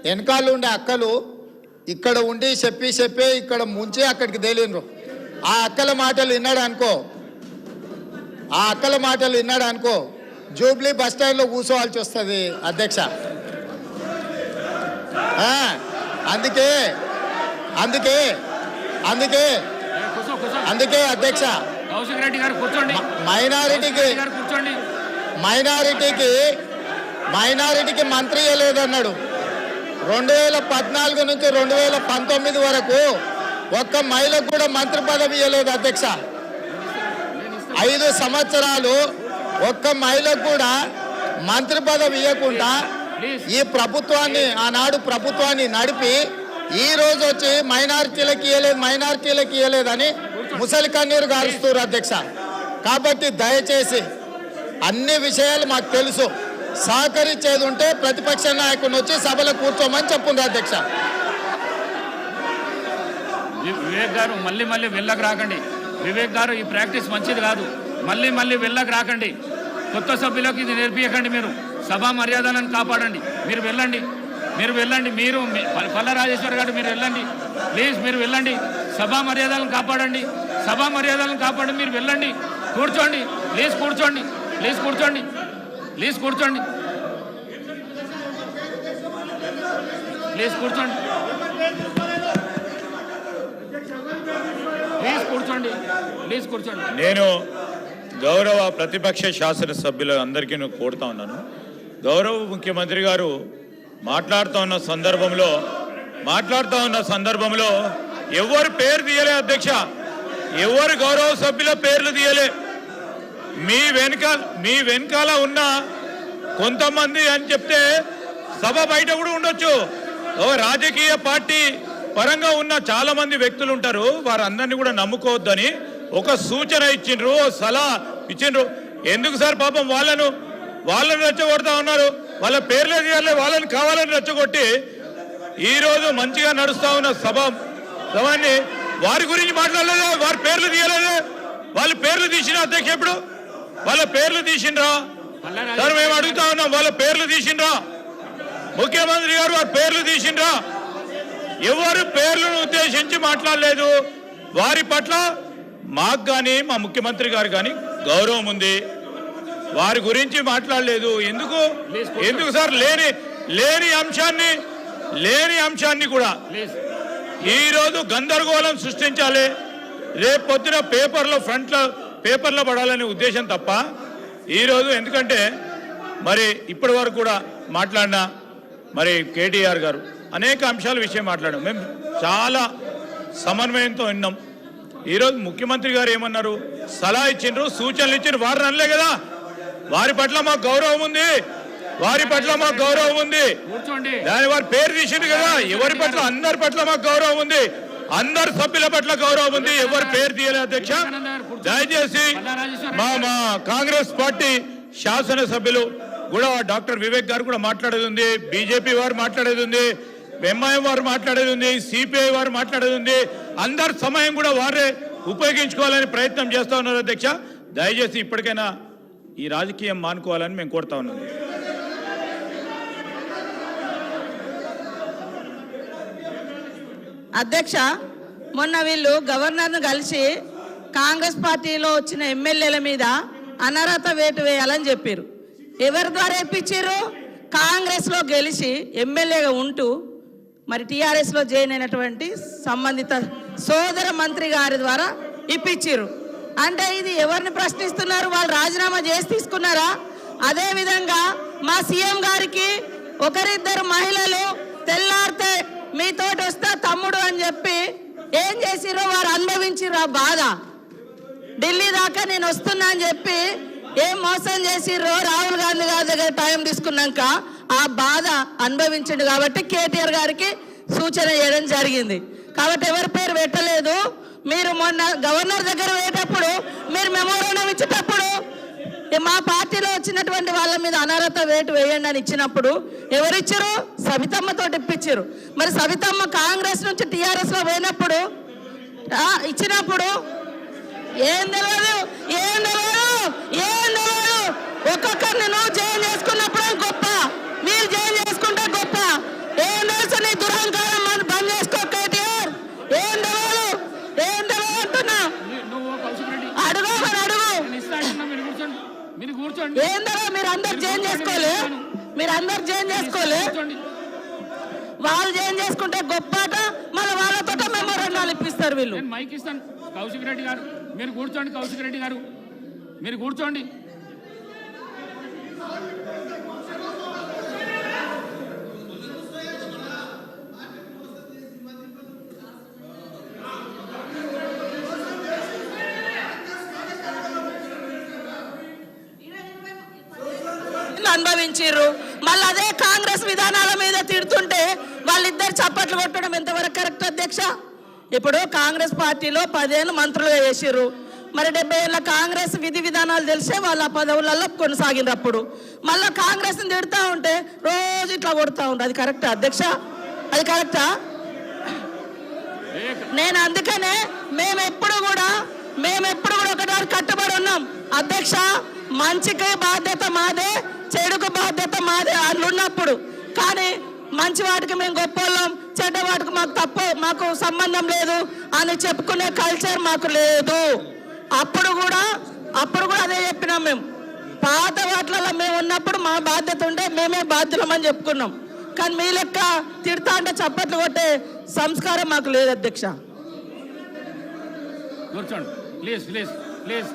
వెనకాల ఉండే అక్కలు ఇక్కడ ఉండి చెప్పి ఇక్కడ ముంచి అక్కడికి తేలినరు. ఆ అక్కల మాటలు విన్నాడు అనుకో జూబ్లీ బస్ స్టాండ్లో కూర్చోవాల్సి వస్తుంది అధ్యక్ష. అందుకే అందుకే అందుకే అందుకే అధ్యక్ష మైనారిటీకి మంత్రి ఇవ్వలేదన్నాడు. 2014 నుంచి 2019 వరకు ఒక్క మహిళకు కూడా మంత్రి పదవి ఇవ్వలేదు అధ్యక్ష. 5 సంవత్సరాలు ఒక్క మహిళకు కూడా మంత్రి పదవి ఇవ్వకుండా ఈ ప్రభుత్వాన్ని ఆనాడు ప్రభుత్వాన్ని నడిపి ఈ రోజు వచ్చి మైనారిటీలకు ఇవ్వలేదని ముసలి కన్నీరు గారుస్తారు అధ్యక్ష. కాబట్టి దయచేసి అన్ని విషయాలు మాకు తెలుసు, సహకరించేది ఉంటే ప్రతిపక్ష నాయకుని వచ్చి సభలో కూర్చోమని చెప్పుంది అధ్యక్ష. వివేక్ గారు మళ్ళీ వెళ్ళకు రాకండి. వివేక్ గారు ఈ ప్రాక్టీస్ మంచిది కాదు. మళ్ళీ వెళ్ళకు రాకండి. కొత్త సభ్యులకు ఇది నేర్పించకండి. మీరు సభా మర్యాదలను కాపాడండి. మీరు వెళ్ళండి. మీరు పల్ల రాజేశ్వర్ గారు మీరు వెళ్ళండి ప్లీజ్. మీరు వెళ్ళండి. సభా మర్యాదలను కాపాడండి. మీరు వెళ్ళండి. కూర్చోండి ప్లీజ్. కూర్చోండి. నేను గౌరవ ప్రతిపక్ష శాసనసభ్యులు అందరికీ కోరుతా ఉన్నాను. గౌరవ ముఖ్యమంత్రి గారు మాట్లాడుతూ ఉన్న సందర్భంలో ఎవరు పేరు తీయలే అధ్యక్ష. ఎవరు గౌరవ సభ్యుల పేర్లు తీయలే. మీ వెనకాల ఉన్న కొంతమంది అని చెప్తే సభ బయట కూడా ఉండొచ్చు. రాజకీయ పార్టీ పరంగా ఉన్న చాలా మంది వ్యక్తులు ఉంటారు. వారందరినీ కూడా నమ్ముకోవద్దని ఒక సూచన ఇచ్చిండ్రు, సలహా ఇచ్చిండ్రు. ఎందుకు సార్ పాపం వాళ్ళను రెచ్చగొడతా ఉన్నారు. వాళ్ళ పేర్లే తీయాలి, వాళ్ళని కావాలని రెచ్చగొట్టి ఈరోజు మంచిగా నడుస్తా ఉన్న సభని వారి గురించి మాట్లాడలేదు. వారి పేర్లు తీయలేదు. వాళ్ళ పేర్లు తీసిన అధ్యక్ష ఎప్పుడు వాళ్ళ పేర్లు తీసిండ్రా సార్? మేము అడుగుతా ఉన్నాం. వాళ్ళ పేర్లు తీసిండ్రా? ముఖ్యమంత్రి గారు వారి పేర్లు తీసిండ్రా? ఎవరు పేర్లను ఉద్దేశించి మాట్లాడలేదు. వారి పట్ల మాకు కానీ మా ముఖ్యమంత్రి గారు కానీ గౌరవం ఉంది. వారి గురించి మాట్లాడలేదు. ఎందుకు సార్? లేని అంశాన్ని కూడా ఈరోజు గందరగోళం సృష్టించాలి. రేపు పొద్దున పేపర్లో పడాలనే ఉద్దేశం తప్ప ఈరోజు ఎందుకంటే మరి ఇప్పటి వరకు కూడా మాట్లాడిన మరి కేటీఆర్ గారు అనేక అంశాల విషయం మాట్లాడాం. మేము చాలా సమన్వయంతో విన్నాం. ఈరోజు ముఖ్యమంత్రి గారు ఏమన్నారు? సలహా ఇచ్చిండ్రు, సూచనలు ఇచ్చిండ్రు. వారిని అనలే కదా. వారి పట్ల మాకు గౌరవం ఉంది. దాని వారి పేరు తీసిండు కదా. ఎవరి పట్ల? అందరి పట్ల మాకు గౌరవం ఉంది. అందరు సభ్యుల పట్ల గౌరవం ఉంది. ఎవరు పేరు తీయలేదు అధ్యక్ష. దయచేసి మా కాంగ్రెస్ పార్టీ శాసనసభ్యులు కూడా డాక్టర్ వివేక్ గారు కూడా మాట్లాడేది ఉంది, బీజేపీ వారు మాట్లాడేది ఉంది, ఎంఐఎం వారు మాట్లాడేది ఉంది, సిపిఐ వారు మాట్లాడేది ఉంది. అందరి సమయం కూడా వారే ఉపయోగించుకోవాలని ప్రయత్నం చేస్తా ఉన్నారు అధ్యక్ష. దయచేసి ఇప్పటికైనా ఈ రాజకీయం మానుకోవాలని మేము కోరుతా ఉన్నాం. అధ్యక్ష, మొన్న వీళ్ళు గవర్నర్ను కలిసి కాంగ్రెస్ పార్టీలో వచ్చిన ఎమ్మెల్యేల మీద అనర్హత వేటు వేయాలని చెప్పారు. ఎవరి ద్వారా ఇప్పించారు? కాంగ్రెస్లో గెలిచి ఎమ్మెల్యేగా ఉంటూ మరి టీఆర్ఎస్లో జాయిన్ అయినటువంటి సంబంధిత సోదర మంత్రి గారి ద్వారా ఇప్పించారు. అంటే ఇది ఎవరిని ప్రశ్నిస్తున్నారు? వాళ్ళు రాజీనామా చేసి తీసుకున్నారా? అదేవిధంగా మా సీఎం గారికి ఒకరిద్దరు మహిళలు తెల్లారితే మీతోటి వస్తా తమ్ముడు అని చెప్పి ఏం చేసిరో వారు అనుభవించిర్రు. ఆ బాధ ఢిల్లీ దాకా నేను వస్తున్నా అని చెప్పి ఏం మోసం చేసిర్రో రాహుల్ గాంధీ గారి దగ్గర టైం తీసుకున్నాక ఆ బాధ అనుభవించండు. కాబట్టి కేటీఆర్ గారికి సూచన చేయడం జరిగింది. కాబట్టి ఎవరి పేరు పెట్టలేదు. మీరు మొన్న గవర్నర్ దగ్గర పోయేటప్పుడు మీరు మెమోరాండం ఇచ్చేటప్పుడు మా పార్టీలో వచ్చినటువంటి వాళ్ళ మీద అనర్హత వేటు వేయండి అని ఇచ్చినప్పుడు ఎవరిచ్చారు? సవితమ్మతో ఇప్పించారు. మరి సవితమ్మ కాంగ్రెస్ నుంచి టీఆర్ఎస్లో పోయినప్పుడు ఇచ్చినప్పుడు ఏం తెలియదు. ఒక్కొక్కరిని నువ్వు జాయిన్ చేసుకున్నప్పుడు గొప్ప, మీరు జాయిన్ చేసుకుంటే గొప్ప. ఏం ఏందో మీరు అందరు చేంజ్ చేసుకోలే, మీరు అందరు చేంజ్ చేసుకోలే. వాళ్ళు చేంజ్ చేసుకుంటే గొప్పట, మళ్ళీ వాళ్ళతో మెమోరాండాలు ఇప్పిస్తారు వీళ్ళు. నేను మైక్ ఇస్తాను. కౌశిక్ రెడ్డి గారు మీరు కూర్చోండి. కౌశిక్ రెడ్డి గారు మీరు కూర్చోండి. అనుభవించారు. మళ్ళీ అదే కాంగ్రెస్ విధానాల మీద తిడుతుంటే వాళ్ళిద్దరు చప్పట్లు కొట్టడం ఎంతవరకు కరెక్ట్ అధ్యక్ష? ఇప్పుడు కాంగ్రెస్ పార్టీలో 10 ఏళ్ళు మంత్రులుగా చేసారు. మరి 70 ఏళ్ళ కాంగ్రెస్ విధి విధానాలు తెలిసే వాళ్ళ పదవులలో కొనసాగినప్పుడు మళ్ళీ కాంగ్రెస్ తిడుతూ ఉంటే రోజు ఇట్లా కొడుతూ ఉంటారు. అది కరెక్టా అధ్యక్ష? అది కరెక్టా? నేను అందుకనే మేమెప్పుడు కూడా ఒకటారు కట్టుబడి ఉన్నాం అధ్యక్ష. మంచికి బాధ్యత మాదే, చెడుకు బాధ్యత మాదే అట్లున్నప్పుడు. కానీ మంచి వాటికి మేము గొప్పవాళ్ళం, చెడ్డ వాటికి మాకు సంబంధం లేదు అని చెప్పుకునే కల్చర్ మాకు లేదు. అప్పుడు కూడా అదే చెప్పినాం. మేము పాత వాటిలలో మేము ఉన్నప్పుడు మా బాధ్యత ఉంటే మేమే బాధ్యులమని చెప్పుకున్నాం. కానీ మీ లెక్క తిడతా అంటే చప్పట్లు కొట్టే సంస్కారం మాకు లేదు అధ్యక్ష. కూర్చోండి please please please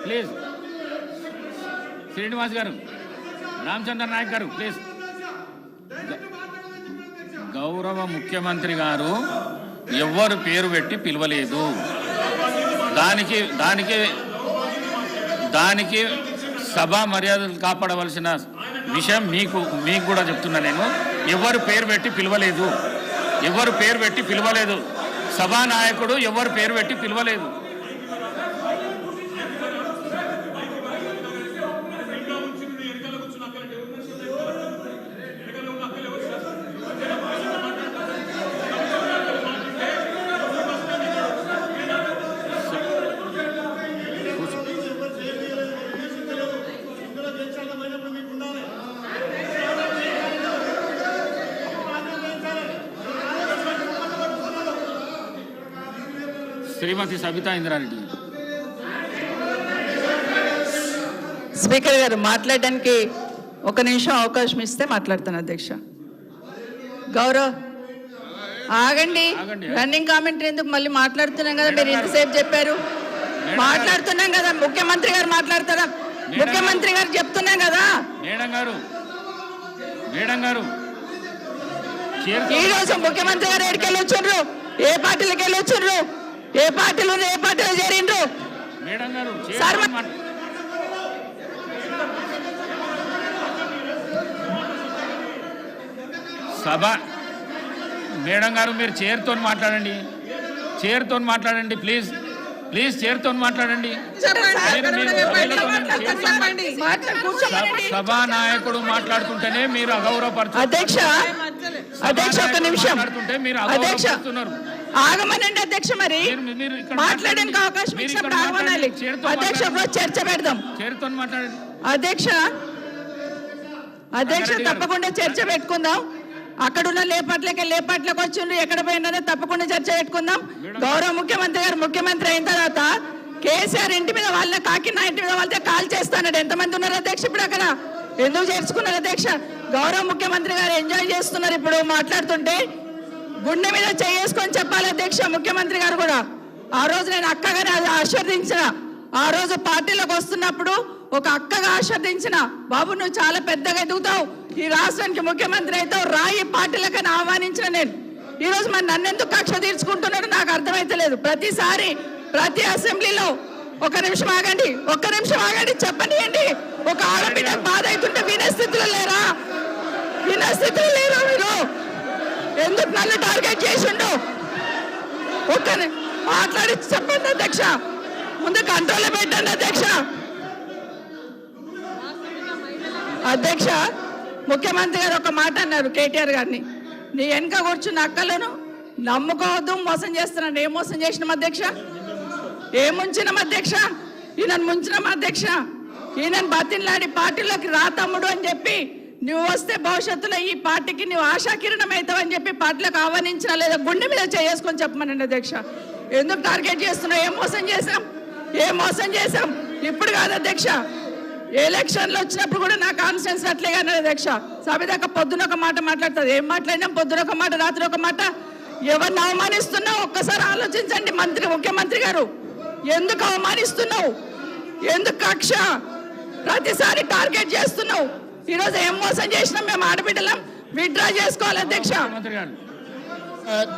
please. Srinivas గారు, రామచంద్ర నాయక్ గారు ప్లీజ్. గౌరవ ముఖ్యమంత్రి గారు ఎవ్వరు పేరు పెట్టి పిలవలేదు. దానికి సభా మర్యాదలు కాపాడవలసిన విషయం మీకు కూడా చెప్తున్నా. నేను ఎవరు పేరు పెట్టి పిలవలేదు. సభానాయకుడు ఎవరు పేరు పెట్టి పిలవలేదు. శ్రీమతి సబితా ఇంద్రారెడ్డి. స్పీకర్ గారు మాట్లాడడానికి 1 నిమిషం అవకాశం ఇస్తే మాట్లాడతాను అధ్యక్ష. ఆగండి. రన్నింగ్ కామెంటరీ ఎందుకు? మళ్ళీ మాట్లాడుతున్నాం కదా, మీరు ఇంతసేపు చెప్పారు. మాట్లాడుతున్నాం కదా, ముఖ్యమంత్రి గారు మాట్లాడతారా? ముఖ్యమంత్రి గారు చెప్తున్నాం కదా. మేడం గారు ఈ రోజు ముఖ్యమంత్రి గారు ఎక్కడికి వెళ్ళి వచ్చిండ్రు? ఏ పార్టీలకు వెళ్ళి వచ్చిండ్రు? ఏ పార్టీలో చేరిండ్రు? మేడం గారు సభ మేడం గారు మీరు చైర్తో మాట్లాడండి. ప్లీజ్ చైర్తో మాట్లాడండి. సభానాయకుడు మాట్లాడుతుంటేనే మీరు అగౌరవపరుస్తున్నారు. అధ్యక్ష 1 నిమిషం మీరు అగౌరవపరుస్తున్నారు. ఆగమనండి అధ్యక్ష. మరి మాట్లాడడానికి అవకాశం ఇచ్చినప్పుడు ఆగమనాలి అధ్యక్ష. చర్చ పెడదాం. చైర్తో మాట్లాడండి అధ్యక్ష. తప్పకుండా చర్చ పెట్టుకుందాం. అక్కడున్న లేపాట్లకు వచ్చిండ్రు, ఎక్కడ పోయినారో తప్పకుండా చర్చ పెట్టుకుందాం. గౌరవ ముఖ్యమంత్రి అయిన తర్వాత కేసీఆర్ ఇంటి మీద వాళ్ళ కాకినా ఇంటి మీద వాళ్ళతో కాల్ చేస్తాడు. ఎంతమంది ఉన్నారు అధ్యక్ష ఇప్పుడు అక్కడ? ఎందుకు చేర్చుకున్నారు అధ్యక్ష? గౌరవ ముఖ్యమంత్రి గారు ఎంజాయ్ చేస్తున్నారు. ఇప్పుడు మాట్లాడుతుంటే గుండె మీద చేసుకొని చెప్పాలి అధ్యక్ష. ముఖ్యమంత్రి గారు కూడా ఆ రోజు నేను అక్కగానే ఆశీర్వదించిన, ఆ రోజు పార్టీలోకి వస్తున్నప్పుడు ఒక అక్కగా ఆశీర్వదించిన, బాబు నువ్వు చాలా పెద్దగా ఎదుగుతావు, ఈ రాష్ట్రానికి ముఖ్యమంత్రి అవుతావు, రాయి పార్టీలకని ఆహ్వానించిన నేను. ఈ రోజు మరి నన్నెందుకు కక్ష తీర్చుకుంటున్నాడు నాకు అర్థమైతలేదు. ప్రతి అసెంబ్లీలో 1 నిమిషం ఆగండి, చెప్పనియండి. ఒక ఆడబిడ్డ బాధ అవుతుంటే వినే స్థితిలో లేరా మీరు? ఎందుకు నన్ను టార్గెట్ చేసిండు? మాట్లాడి చెప్పండి అధ్యక్ష. ముందు కంట్రోల్ పెట్టండి అధ్యక్ష. ముఖ్యమంత్రి గారు ఒక మాట అన్నారు కేటీఆర్ గారిని, నీ వెనక కూర్చున్న అక్కలను నమ్ముకోవద్దు, మోసం చేస్తున్నాను. ఏం మోసం చేసినాం అధ్యక్ష? ఏం ముంచినాం అధ్యక్ష? ఈయనను ముంచినాం అధ్యక్ష. ఈయనను బతిన్లాడి పార్టీలోకి రా తమ్ముడు అని చెప్పి, నువ్వు వస్తే భవిష్యత్తులో ఈ పార్టీకి నువ్వు ఆశాకిరణం అవుతావు అని చెప్పి పార్టీలకు ఆహ్వానించినా లేదా గుండె మీద చేసుకొని చెప్పమనండి అధ్యక్ష. ఎందుకు టార్గెట్ చేస్తున్నావు? ఏం మోసం చేశాం? ఇప్పుడు కాదు అధ్యక్ష, ఎలక్షన్లు వచ్చినప్పుడు కూడా నా కాన్స్టిట్యూన్సీ అట్లే కానీ అధ్యక్ష సభ దాకా పొద్దున ఒక మాట మాట్లాడుతుంది. ఏం మాట్లాడినాం? పొద్దున ఒక మాట, రాత్రి ఒక మాట. ఎవరిని అవమానిస్తున్నావు ఒక్కసారి ఆలోచించండి ముఖ్యమంత్రి గారు. ఎందుకు అవమానిస్తున్నావు? ఎందుకు కక్ష? ప్రతిసారి టార్గెట్ చేస్తున్నావు. ఈరోజు ఏం మోసం చేసినాం? మేము ఆడబిడ్డలం విత్డ్రా చేసుకోవాలి అధ్యక్ష. ముఖ్యమంత్రి గారు సార్